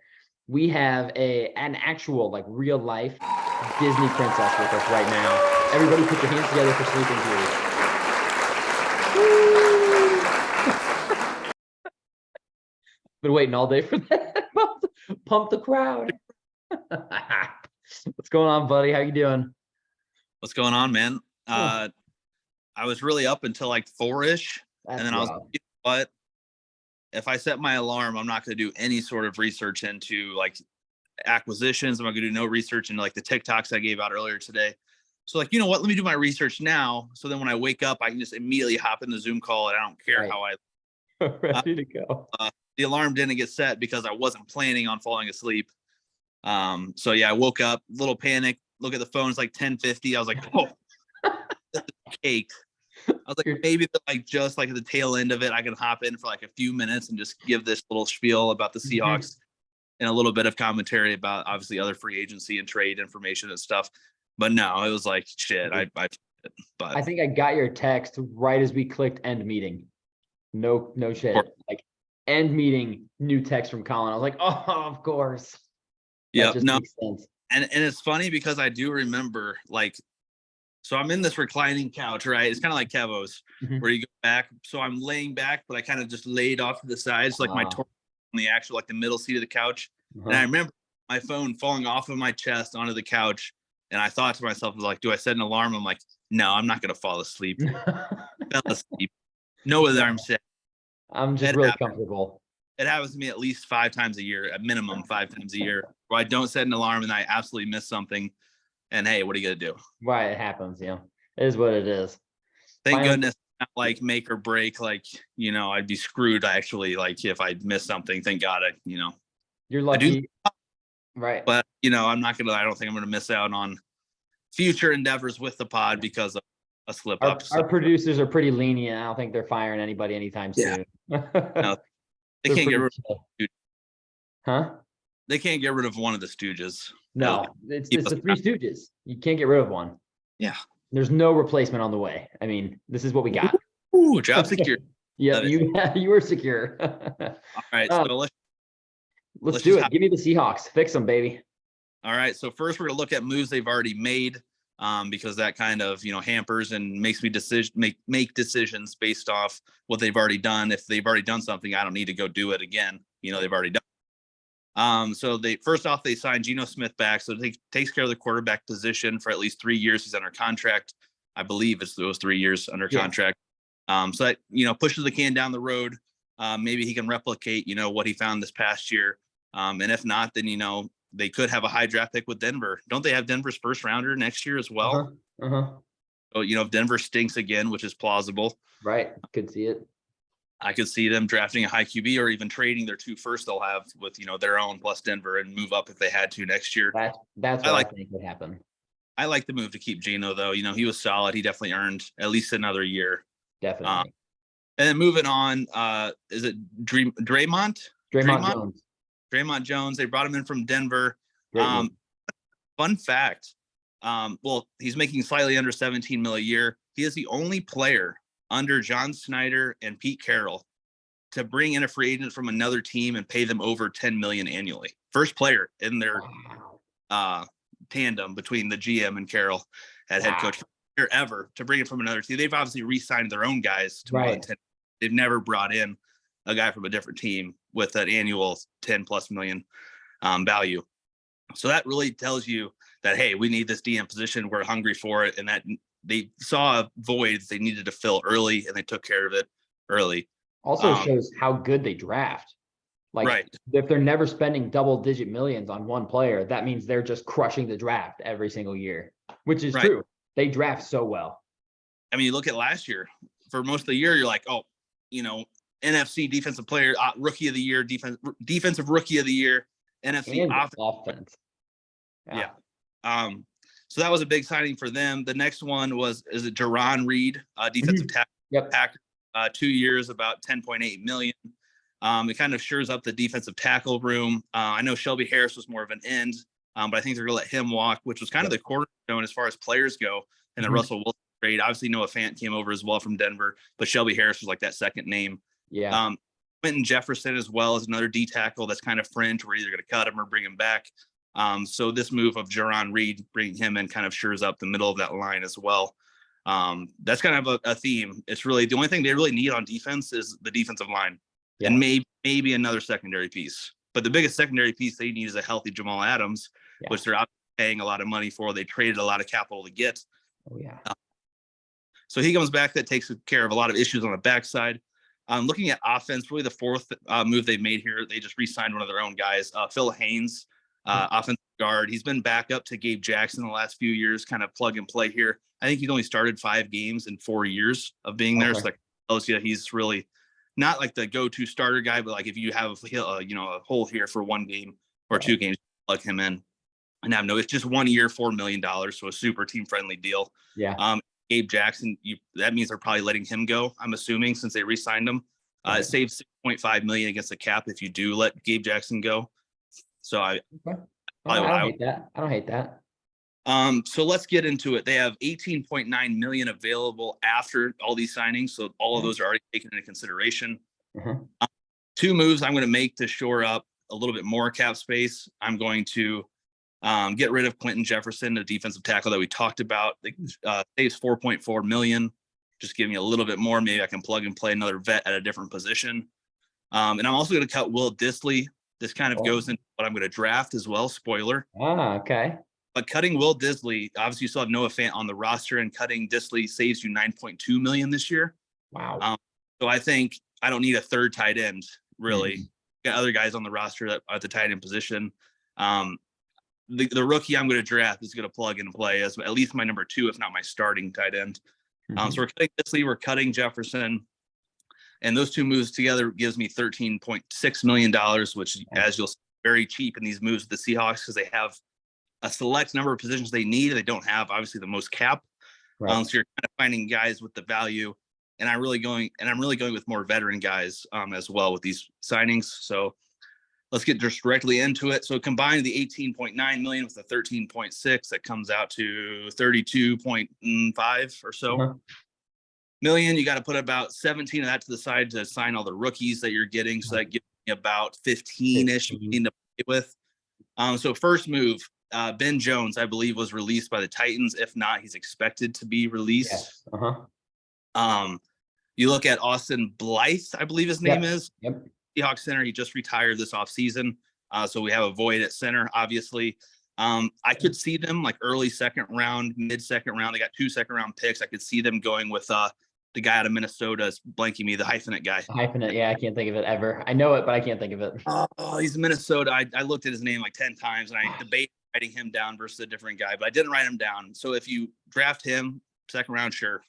S4: We have an actual, like, real life Disney princess with us right now. Everybody put your hands together for Sleeping Beauty. Been waiting all day for that. Pump the crowd. What's going on, buddy? How you doing?
S5: What's going on, man? I was really up until like 4-ish,
S4: That's
S5: and then I was
S4: wild.
S5: like, you know what? If I set my alarm, I'm not going to do any sort of research into like acquisitions. I'm not going to do no research into like the TikToks I gave out earlier today. So like, you know what? Let me do my research now. So then when I wake up, I can just immediately hop in the Zoom call and I don't care
S4: Right.
S5: how
S4: Ready to go.
S5: the alarm didn't get set because I wasn't planning on falling asleep. So yeah, I woke up, little panic, look at the phone, it's like 10:50. I was like, oh, this is cake. I was like, maybe like just like at the tail end of it, I can hop in for like a few minutes and just give this little spiel about the Seahawks and a little bit of commentary about obviously other free agency and trade information and stuff. But no, it was like shit. But
S4: I think I got your text right as we clicked end meeting. No shit. Like end meeting, new text from Colin. I was like, oh, of course.
S5: yeah,
S4: That just
S5: no,
S4: makes sense.
S5: and it's funny because I do remember like, so I'm in this reclining couch, right? It's kind of like Kevo's,
S4: Mhm.
S5: where you go back. So I'm laying back, but I kind of just laid off to the sides, like my
S4: Wow.
S5: torso on the actual, like the middle seat of the couch.
S4: Uh-huh.
S5: And I remember my phone falling off of my chest onto the couch. And I thought to myself, I was like, do I set an alarm? I'm like, no, I'm not going to fall asleep. Fell asleep. No alarm set.
S4: I'm just
S5: It
S4: really
S5: happens.
S4: comfortable.
S5: It happens to me at least 5 times a year, at minimum 5 times a year, where I don't set an alarm and I absolutely miss something. And hey, what are you going to do?
S4: Right, it happens, yeah. It is what it is.
S5: Thank
S4: Finally-
S5: goodness, not like make or break. Like, you know, I'd be screwed actually. Like if I miss something, thank God
S4: You're
S5: I do,
S4: lucky. Right.
S5: but I don't think I'm going to miss out on future endeavors with the pod because of a slip
S4: Our,
S5: up.
S4: our producers are pretty lenient. I don't think they're firing anybody anytime
S5: Yeah.
S4: soon.
S5: They
S4: They're
S5: can't get
S4: pretty
S5: rid
S4: chill.
S5: of,
S4: Huh?
S5: they can't get rid of one of the Stooges.
S4: No, it's
S5: Keep
S4: the
S5: us
S4: Three Stooges. You can't get rid of one.
S5: Yeah.
S4: There's no replacement on the way. I mean, this is what we got.
S5: Ooh, job secure.
S4: Yep,
S5: Love it.
S4: you were secure.
S5: All right.
S4: Um,
S5: So
S4: let's
S5: let's
S4: do
S5: just
S4: it.
S5: hop-
S4: Give me the Seahawks. Fix them, baby.
S5: all right. So first we're going to look at moves they've already made. Because that kind of hampers and makes me make decisions based off what they've already done. If they've already done something, I don't need to go do it again. They've already done. So they signed Geno Smith back, so it takes care of the quarterback position for at least 3 years. He's under contract, I believe it's those 3 years under contract. So that pushes the can down the road. Maybe he can replicate what he found this past year. And if not, then they could have a high draft pick with Denver. Don't they have Denver's first rounder next year as well? So, if Denver stinks again, which is plausible.
S4: Right. Could see it.
S5: I could see them drafting a high QB or even trading their 2 first they'll have with, their own plus Denver and move up if they had to next year.
S4: That's what I think would happen.
S5: I like the move to keep Geno though. He was solid. He definitely earned at least another year.
S4: Definitely.
S5: And then moving on, is it Draymond
S4: Jones.
S5: Draymond Jones. They brought him in from Denver.
S4: Great move.
S5: Fun fact. Well, he's making slightly under 17 mil a year. He is the only player under John Snyder and Pete Carroll to bring in a free agent from another team and pay them over 10 million annually. First player in their tandem between the GM and Carroll at head coach ever to bring it from another team. They've obviously re-signed their own guys to more than 10. They've never brought in a guy from a different team with an annual 10 plus million value. So that really tells you that, hey, we need this DM position. We're hungry for it. And that they saw a void they needed to fill early and they took care of it early.
S4: Also shows how good they draft. Like if they're never spending double-digit millions on one player, that means they're just crushing the draft every single year, which is true. They draft so well.
S5: I mean, you look at last year. For most of the year, you're like, oh, NFC defensive player, rookie of the year, defensive rookie of the year, NFC
S4: offense.
S5: Yeah. So that was a big signing for them. The next one is it Jaron Reed, defensive tackle, Packers, 2 years, about 10.8 million. It kind of shores up the defensive tackle room. I know Shelby Harris was more of an end, but I think they're going to let him walk, which was kind of the cornerstone as far as players go. And the Russell Wilson trade. Obviously, Noah Fant came over as well from Denver, but Shelby Harris was like that second name.
S4: Yeah.
S5: Quentin Jefferson as well as another D tackle that's kind of fringe. We're either going to cut him or bring him back. So this move of Jaron Reed, bringing him in, kind of shores up the middle of that line as well. That's kind of a theme. It's really the only thing they really need on defense is the defensive line, and maybe another secondary piece. But the biggest secondary piece they need is a healthy Jamal Adams, which they're out paying a lot of money for. They traded a lot of capital to get.
S4: Oh yeah.
S5: So he comes back. That takes care of a lot of issues on the backside. Looking at offense, really the fourth move they made here, they just re-signed one of their own guys, Phil Haynes, offensive guard. He's been back up to Gabe Jackson the last few years, kind of plug and play here. I think he's only started 5 games in 4 years of being there.
S4: Okay.
S5: So that tells you he's really not like the go-to starter guy, but like if you have a hole here for 1 game or 2 games, plug him in and have it's just 1 year, $4 million. So a super team friendly deal.
S4: Yeah.
S5: Gabe Jackson, that means they're probably letting him go, I'm assuming, since they re-signed him.
S4: Right.
S5: It saves $6.5 million against the cap if you do let Gabe Jackson go. So
S4: I don't hate that. I don't hate that.
S5: So let's get into it. They have 18.9 million available after all these signings. So all of those are already taken into consideration. 2 moves I'm going to make to shore up a little bit more cap space. I'm going to get rid of Quentin Jefferson, the defensive tackle that we talked about. It saves 4.4 million. Just give me a little bit more. Maybe I can plug and play another vet at a different position. And I'm also going to cut Will Dissly. This kind of goes into what I'm going to draft as well. Spoiler.
S4: Okay.
S5: But cutting Will Dissly, obviously you still have Noah Fant on the roster, and cutting Dissly saves you 9.2 million this year.
S4: Wow.
S5: So I think I don't need a third tight end, really. Got other guys on the roster that are at the tight end position. The rookie I'm going to draft is going to plug and play as at least my number 2, if not my starting tight end. So we're cutting Dissly, we're cutting Jefferson, and those 2 moves together gives me $13.6 million, which, as you'll see, very cheap in these moves with the Seahawks because they have a select number of positions they need. They don't have obviously the most cap.
S4: Right.
S5: So you're kind of finding guys with the value, and I'm really going with more veteran guys as well with these signings. So let's get just directly into it. So combine the 18.9 million with the 13.6, that comes out to 32.5 or so million. You got to put about 17 of that to the side to sign all the rookies that you're getting. So that gives me about 15-ish million to play with. So first move, Ben Jones, I believe, was released by the Titans. If not, he's expected to be released.
S4: Yes.
S5: You look at Austin Blythe, I believe his name is.
S4: Yep.
S5: Seahawks center. He just retired this offseason. So we have a void at center, obviously. I could see them like early 2nd round, mid 2nd round. They got 2 2nd-round picks. I could see them going with the guy out of Minnesota is blanking me, the hyphenate guy.
S4: Hyphenate. Yeah, I can't think of it ever. I know it, but I can't think of it.
S5: Oh, he's Minnesota. I looked at his name like 10 times and I debated writing him down versus a different guy, but I didn't write him down. So if you draft him 2nd round, sure,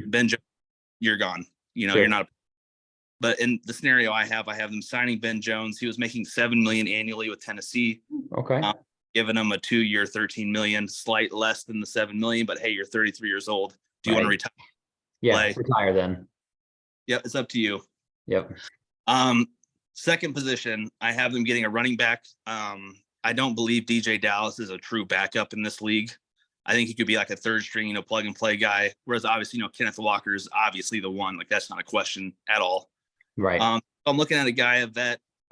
S5: Ben Jones, you're gone. You're not. But in the scenario I have them signing Ben Jones. He was making $7 million annually with Tennessee.
S4: Okay.
S5: Giving him a 2-year, $13 million, slight less than the $7 million. But hey, you're 33 years old. Do you want to retire?
S4: Yeah, retire then.
S5: Yep, it's up to you.
S4: Yep.
S5: Second position, I have them getting a running back. I don't believe DJ Dallas is a true backup in this league. I think he could be like a 3rd string, plug and play guy. Whereas obviously, Kenneth Walker is obviously the one. Like that's not a question at all.
S4: Right.
S5: I'm looking at a guy,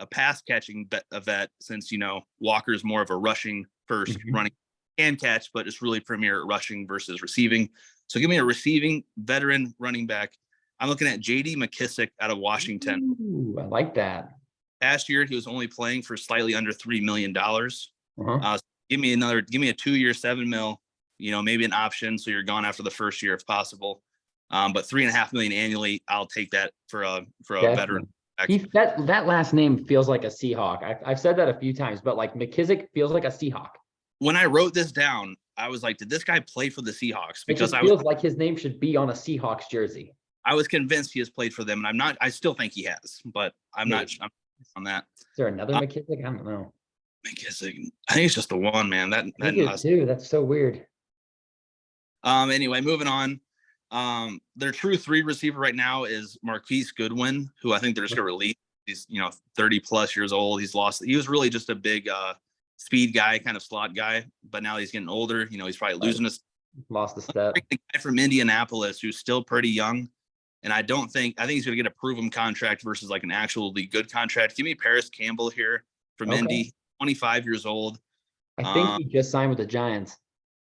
S5: a pass catching vet, since Walker is more of a rushing first, running and catch, but it's really premier rushing versus receiving. So give me a receiving veteran running back. I'm looking at JD McKissick out of Washington.
S4: Ooh, I like that.
S5: Last year, he was only playing for slightly under $3 million. So give me a 2-year, $7 million, maybe an option. So you're gone after the first year if possible. But $3.5 million annually, I'll take that for a veteran.
S4: That last name feels like a Seahawk. I've said that a few times, but like McKissick feels like a Seahawk.
S5: When I wrote this down, I was like, did this guy play for the Seahawks?
S4: Because it feels like his name should be on a Seahawks jersey.
S5: I was convinced he has played for them, and I still think he has, but I'm not on that.
S4: Is there another McKissick? I don't know.
S5: McKissick, I think it's just the one, man.
S4: Too. That's so weird.
S5: Anyway, moving on. Their true 3 receiver right now is Marquise Goodwin, who I think they're just gonna release. He's 30 plus years old. He was really just a big speed guy, kind of slot guy, but now he's getting older. He's probably losing his
S4: lost the step.
S5: The guy from Indianapolis who's still pretty young, and I think he's gonna get a proven contract versus like an actually good contract. Give me Paris Campbell here from Indy, 25 years old.
S4: I think he just signed with the Giants.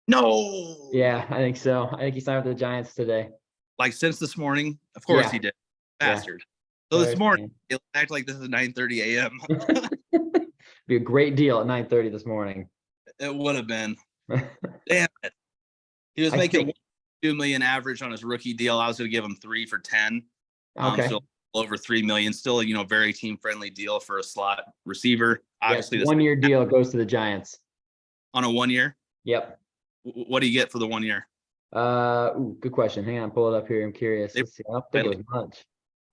S5: No.
S4: Yeah, I think so. I think he signed with the Giants today.
S5: Like since this morning, of course he did. Bastard. So this morning, it'll act like this is 9:30 a.m.
S4: Be a great deal at 9:30 this morning.
S5: It would have been. Damn it. He was making $2 million average on his rookie deal. I was going to give him 3 for 10. So over 3 million. Still, very team friendly deal for a slot receiver. Obviously,
S4: this 1-year deal goes to the Giants.
S5: on a 1 year?
S4: Yep.
S5: What do you get for the 1 year?
S4: Good question. Hang on, pull it up here. I'm curious.
S5: They-
S4: Let's see. I don't think it was much.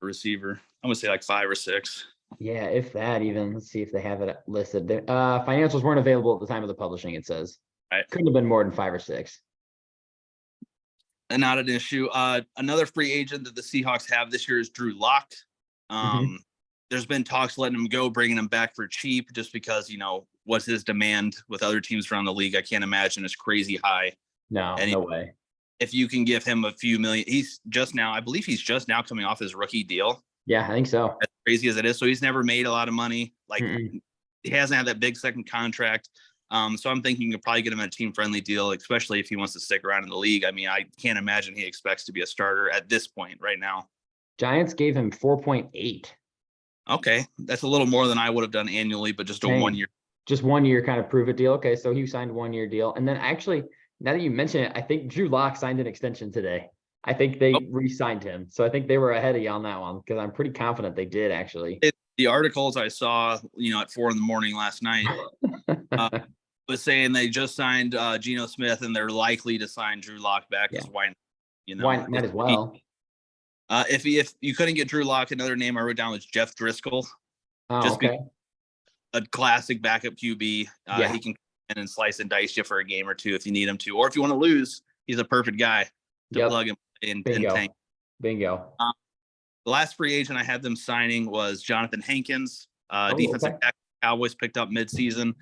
S5: Receiver. I'm gonna say like 5 or 6.
S4: Yeah, if that even. Let's see if they have it listed. Financials weren't available at the time of the publishing, it says.
S5: Right.
S4: Couldn't have been more than 5 or 6.
S5: And not an issue. Another free agent that the Seahawks have this year is Drew Lock. There's been talks letting him go, bringing him back for cheap, just because, what's his demand with other teams around the league? I can't imagine it's crazy high.
S4: No,
S5: And
S4: no way.
S5: If you can give him a few million, I believe he's just now coming off his rookie deal.
S4: Yeah, I think so.
S5: As crazy as it is. So he's never made a lot of money. Like he hasn't had that big second contract. So I'm thinking you could probably get him a team friendly deal, especially if he wants to stick around in the league. I mean, I can't imagine he expects to be a starter at this point right now.
S4: Giants gave him 4.8.
S5: Okay. That's a little more than I would have done annually, but just a 1 year.
S4: Just 1 year kind of prove it deal. Okay, so he signed 1 year deal. And then actually, now that you mention it, I think Drew Lock signed an extension today. I think they re-signed him. So I think they were ahead of you on that one because I'm pretty confident they did actually.
S5: The articles I saw, at 4 a.m. last night was saying they just signed Geno Smith and they're likely to sign Drew Lock back. Because why not?
S4: Might as well.
S5: If you couldn't get Drew Lock, another name I wrote down was Jeff Driscoll.
S4: Oh, okay.
S5: A classic backup QB. He can come in and slice and dice you for a game or two if you need him to, or if you want to lose, he's a perfect guy to plug him in and tank.
S4: Bingo.
S5: The last free agent I had them signing was Jonathan Hankins, defensive tackle Cowboys picked up midseason.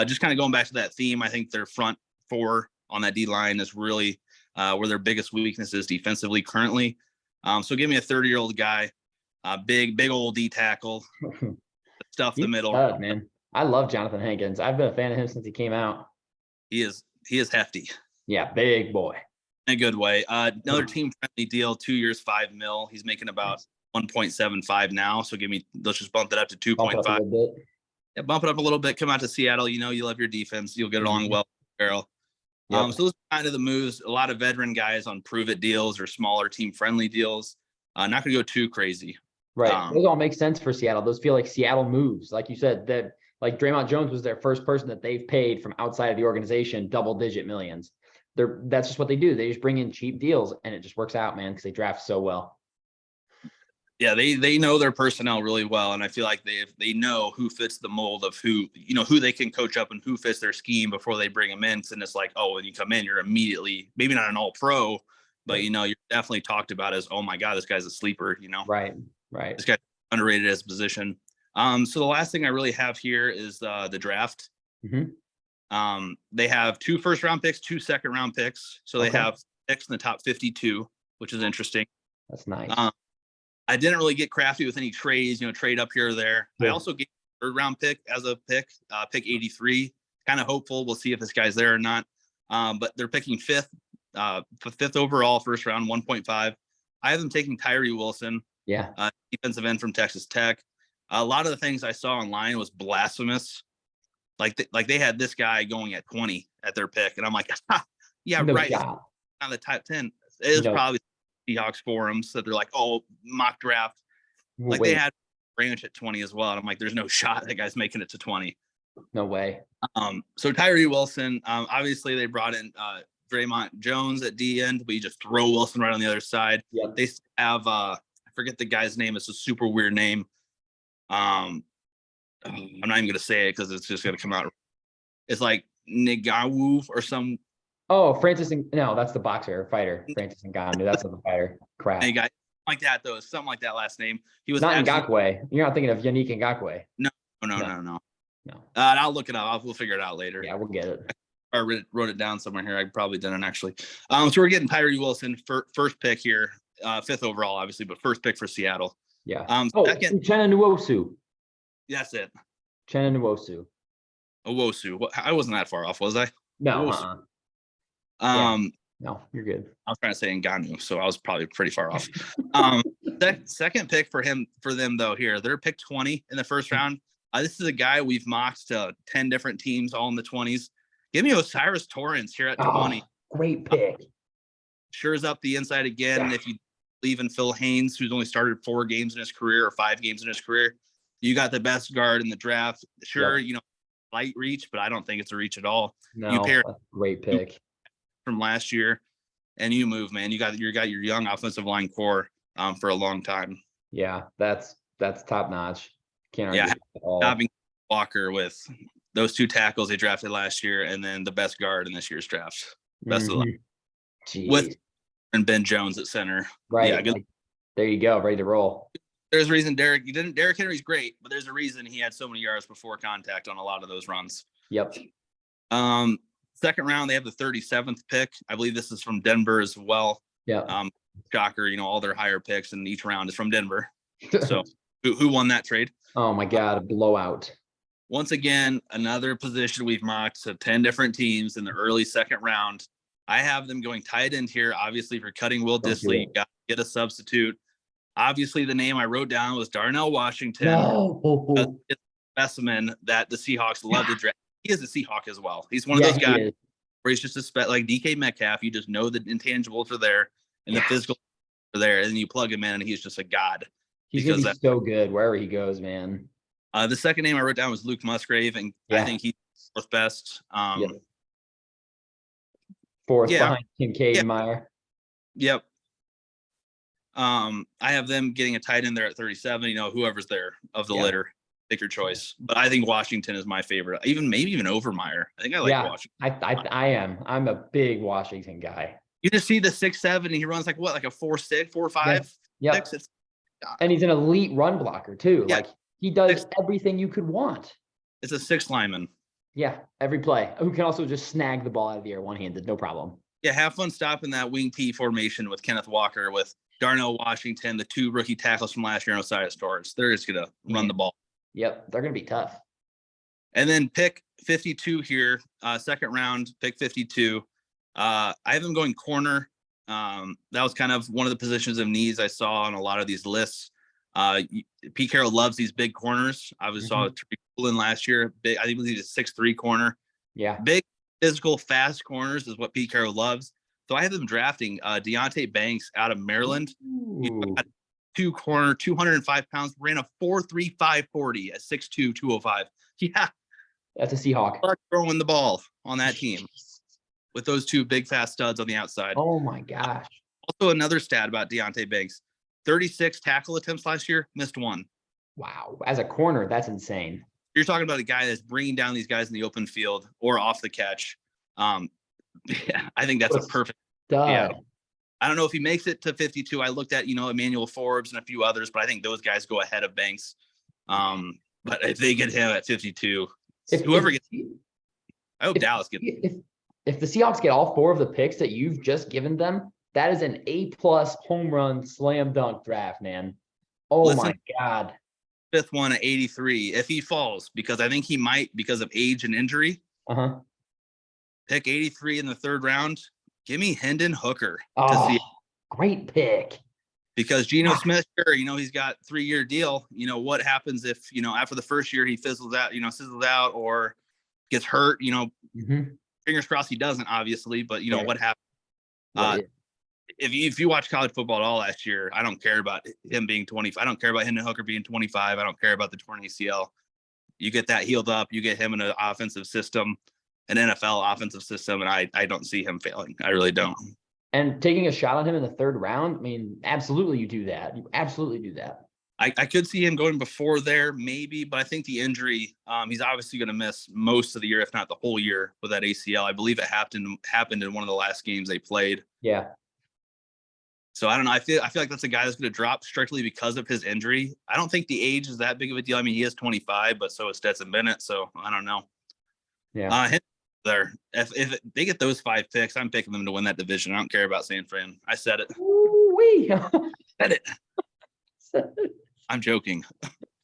S5: Just kind of going back to that theme, I think their front four on that D line is really where their biggest weakness is defensively currently. So give me a 30-year-old guy, big old D tackle, stuff the middle.
S4: Man, I love Jonathan Hankins. I've been a fan of him since he came out.
S5: He is hefty.
S4: Yeah, big boy.
S5: In a good way. Another team friendly deal, 2 years, $5 million. He's making about 1.75 now. So let's just bump that up to 2.5. Yeah, bump it up a little bit. Come out to Seattle. You love your defense. You'll get along well with Carroll. So those are kind of the moves. A lot of veteran guys on prove it deals or smaller team friendly deals. Not going to go too crazy.
S4: Right. Those all make sense for Seattle. Those feel like Seattle moves. Like you said, that like Draymond Jones was their first person that they've paid from outside of the organization, double-digit millions. That's just what they do. They just bring in cheap deals and it just works out, man, because they draft so well.
S5: Yeah, they know their personnel really well, and I feel like they know who fits the mold of who they can coach up and who fits their scheme before they bring them in. And it's like, when you come in, you're immediately maybe not an all pro, but you're definitely talked about as, oh my God, this guy's a sleeper.
S4: Right.
S5: This guy's underrated as a position. So the last thing I really have here is the draft. They have 2 first-round picks, 2 second-round picks. So they have picks in the top 52, which is interesting.
S4: That's nice.
S5: I didn't really get crafty with any trades, trade up here or there. I also gave a 3rd-round pick as a pick 83. Kind of hopeful. We'll see if this guy's there or not. But they're picking 5th overall, first round, 1.5. I have them taking Tyree Wilson. Defensive end from Texas Tech. A lot of the things I saw online was blasphemous. Like they had this guy going at 20 at their pick. And I'm like, right. On the top 10. It is probably Seahawks forums that they're like, mock draft. They had Branch at 20 as well. And I'm like, there's no shot that guy's making it to 20.
S4: No way.
S5: So Tyree Wilson, obviously they brought in Draymond Jones at D end, but you just throw Wilson right on the other side. They have I forget the guy's name. It's a super weird name. I'm not even gonna say it because it's just gonna come out. It's like Nagawu or some.
S4: Oh, no, that's the boxer fighter. Francis Ngannou. That's not the fighter. Crap.
S5: Guy like that though. Something like that last name. He was
S4: not Ngakoue. You're not thinking of Yannick Ngakoue.
S5: No. I'll look it up. We'll figure it out later.
S4: Yeah, we'll get it.
S5: I wrote it down somewhere here. I probably didn't actually. So we're getting Tyree Wilson first pick here, 5th overall, obviously, but first pick for Seattle.
S4: Yeah.
S5: Second,
S4: Uchenna Nwosu.
S5: That's it.
S4: Uchenna Nwosu.
S5: Owosu. I wasn't that far off, was I?
S4: No. No, you're good.
S5: I was trying to say Ngannou, so I was probably pretty far off. Second pick for them though. Here, they're pick 20 in the first round. This is a guy we've mocked to 10 different teams, all in the 20s. Give me Osiris Torrance here at 20.
S4: Great pick.
S5: Shores up the inside again. If you believe in Phil Haynes, who's only started 4 games in his career or 5 games in his career, you got the best guard in the draft. Sure, slight reach, but I don't think it's a reach at all.
S4: No,
S5: pair-
S4: that's a great pick.
S5: From last year, and you move, man. You got your young offensive line core for a long time.
S4: Yeah, that's top notch. Can't
S5: Yeah,
S4: argue at all.
S5: Stopping Walker with those 2 tackles they drafted last year, and then the best guard in this year's draft. Best of luck.
S4: Jeez.
S5: With and Ben Jones at center.
S4: Right.
S5: Yeah, good.
S4: Like, there you go, ready to roll.
S5: There's a reason Derrick Henry's great, but there's a reason he had so many yards before contact on a lot of those runs.
S4: Yep.
S5: Second round, they have the 37th pick. I believe this is from Denver as well.
S4: Yeah.
S5: Shocker, all their higher picks in each round is from Denver. So who won that trade?
S4: Oh my God, a blowout.
S5: Once again, another position we've mocked to 10 different teams in the early second round. I have them going tight end here. Obviously, for cutting Will Dissly, you got to get a substitute. Obviously, the name I wrote down was Darnell Washington.
S4: No.
S5: It's a specimen that the Seahawks love to draft. He is a Seahawk as well. He's one of those guys where he's just like DK Metcalf. You just know the intangibles are there and the physical are there, and then you plug him in, and he's just a god.
S4: He's gonna be so good wherever he goes, man.
S5: The second name I wrote down was Luke Musgrave, and I think he's fourth best.
S4: Fourth behind Kincaid Meyer.
S5: Yep. I have them getting a tight end there at 37. Whoever's there of the litter, pick your choice. But I think Washington is my favorite. Maybe even over Meyer. I think I like Washington.
S4: I am. I'm a big Washington guy.
S5: You just see the 6'7", and he runs like a 4.6, 4.5.
S4: Yeah. And he's an elite run blocker too.
S5: Yeah.
S4: Like he does everything you could want.
S5: It's a 6 lineman.
S4: Yeah, every play. Who can also just snag the ball out of the air one-handed, no problem.
S5: Yeah, have fun stopping that wing T formation with Kenneth Walker, with Darnell Washington, the 2 rookie tackles from last year, and Osiris Torres. They're just gonna run the ball.
S4: Yep, they're gonna be tough.
S5: And then pick 52 here, second round, pick 52. I have them going corner. That was kind of one of the positions of needs I saw on a lot of these lists. Pete Carroll loves these big corners. I saw Tariq Woolen last year. Big, I think he's a 6'3" corner.
S4: Yeah.
S5: Big, physical, fast corners is what Pete Carroll loves. So I have them drafting Deontay Banks out of Maryland. Got 2 corner, 205 pounds, ran a 4.35 40 at 6'2", 205. Yeah.
S4: That's a Seahawk.
S5: Throwing the ball on that team with those 2 big, fast studs on the outside.
S4: Oh my gosh.
S5: Also, another stat about Deontay Banks: 36 tackle attempts last year, missed 1.
S4: Wow. As a corner, that's insane.
S5: You're talking about a guy that's bringing down these guys in the open field or off the catch. Yeah, I think that's a perfect. Yeah. I don't know if he makes it to 52. I looked at, Emmanuel Forbes and a few others, but I think those guys go ahead of Banks. But if they get him at 52, whoever gets, I hope Dallas gets.
S4: If the Seahawks get all 4 of the picks that you've just given them, that is an A+ home run slam dunk draft, man. Oh my God.
S5: 5th one at 83. If he falls, because I think he might because of age and injury. Pick 83 in the 3rd round. Give me Hendon Hooker.
S4: Great pick.
S5: Because Geno Smith, sure, he's got 3-year deal. What happens if, after the first year he fizzles out, or gets hurt, fingers crossed he doesn't, obviously, but what happens? If you watch college football at all last year, I don't care about him being 20. I don't care about Hendon Hooker being 25. I don't care about the torn ACL. You get that healed up, you get him in an offensive system, an NFL offensive system, and I don't see him failing. I really don't.
S4: And taking a shot on him in the 3rd round, absolutely you do that. You absolutely do that.
S5: I could see him going before there, maybe, but I think the injury, he's obviously going to miss most of the year, if not the whole year, with that ACL. I believe it happened in one of the last games they played.
S4: Yeah.
S5: So I don't know. I feel like that's a guy that's going to drop strictly because of his injury. I don't think the age is that big of a deal. He is 25, but so is Stetson Bennett. So I don't know.
S4: Yeah.
S5: There. If they get those 5 picks, I'm picking them to win that division. I don't care about San Fran. I said it.
S4: Ooh-wee.
S5: Said it. I'm joking.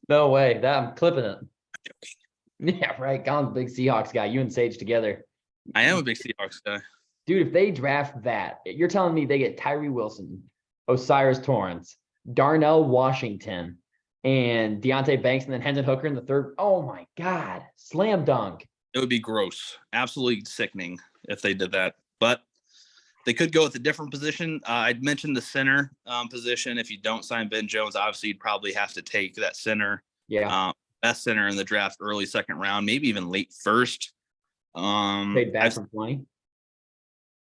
S4: No way. I'm clipping it. I'm joking. Yeah, right. Colin's a big Seahawks guy. You and Sage together.
S5: I am a big Seahawks guy.
S4: Dude, if they draft that, you're telling me they get Tyree Wilson, Osiris Torrance, Darnell Washington, and Deontay Banks, and then Hendon Hooker in the 3rd. Oh my God. Slam dunk.
S5: It would be gross. Absolutely sickening if they did that. But they could go with a different position. I'd mentioned the center position. If you don't sign Ben Jones, obviously you'd probably have to take that center.
S4: Yeah.
S5: best center in the draft, early second round, maybe even late first.
S4: Trade back from 20.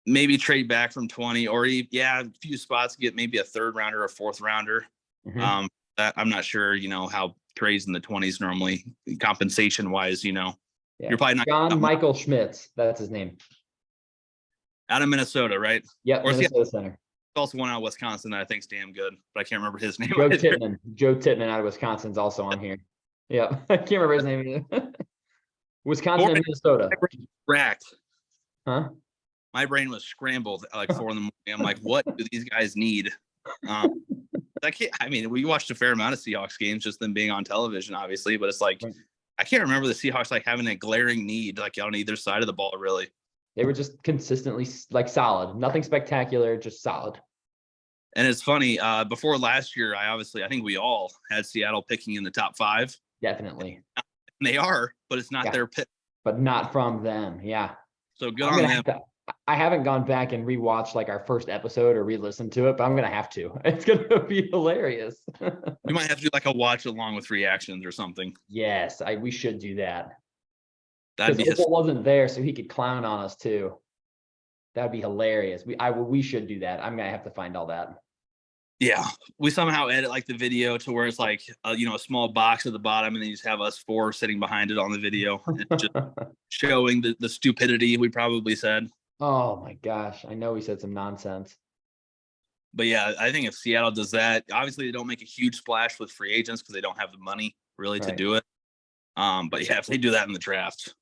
S5: Maybe trade back from 20, or a few spots, get maybe a third rounder, a fourth rounder.
S4: Mhm.
S5: That I'm not sure, how trades in the 20s normally, compensation wise,
S4: Yeah.
S5: you're probably not
S4: John Michael Schmitz. That's his name.
S5: out of Minnesota, right?
S4: Yep,
S5: Or
S4: Minnesota center.
S5: also one out of Wisconsin that I think's damn good, but I can't remember his name.
S4: Joe
S5: either.
S4: Tittman. Joe Tittman out of Wisconsin's also on here. Yeah, I can't remember his name either. Wisconsin and Minnesota.
S5: Racked.
S4: Huh?
S5: My brain was scrambled at like 4 in the morning. I'm like, what do these guys need? We watched a fair amount of Seahawks games, just them being on television, obviously, but it's like,
S4: Right.
S5: I can't remember the Seahawks like having a glaring need like on either side of the ball, really.
S4: They were just consistently like solid. Nothing spectacular, just solid.
S5: And it's funny, before last year, I think we all had Seattle picking in the top 5.
S4: Definitely.
S5: And they are, but it's not
S4: Yeah.
S5: their pick.
S4: But not from them. Yeah.
S5: So good
S4: I'm
S5: on
S4: gonna
S5: them.
S4: have to- I haven't gone back and rewatched like our first episode or re-listened to it, but I'm gonna have to. It's gonna be hilarious.
S5: We might have to do like a watch along with reactions or something.
S4: Yes, we should do that.
S5: That'd
S4: Because
S5: be
S4: Opal wasn't there, so he could clown on us too. That'd be hilarious. We should do that. I'm gonna have to find all that.
S5: yeah. We somehow edit like the video to where it's like a small box at the bottom, and then you just have us 4 sitting behind it on the video, and just showing the stupidity we probably said.
S4: Oh my gosh, I know we said some nonsense.
S5: But yeah, I think if Seattle does that, obviously they don't make a huge splash with free agents because they don't have the money really to
S4: Right.
S5: do it. But yeah, if they do that in the draft,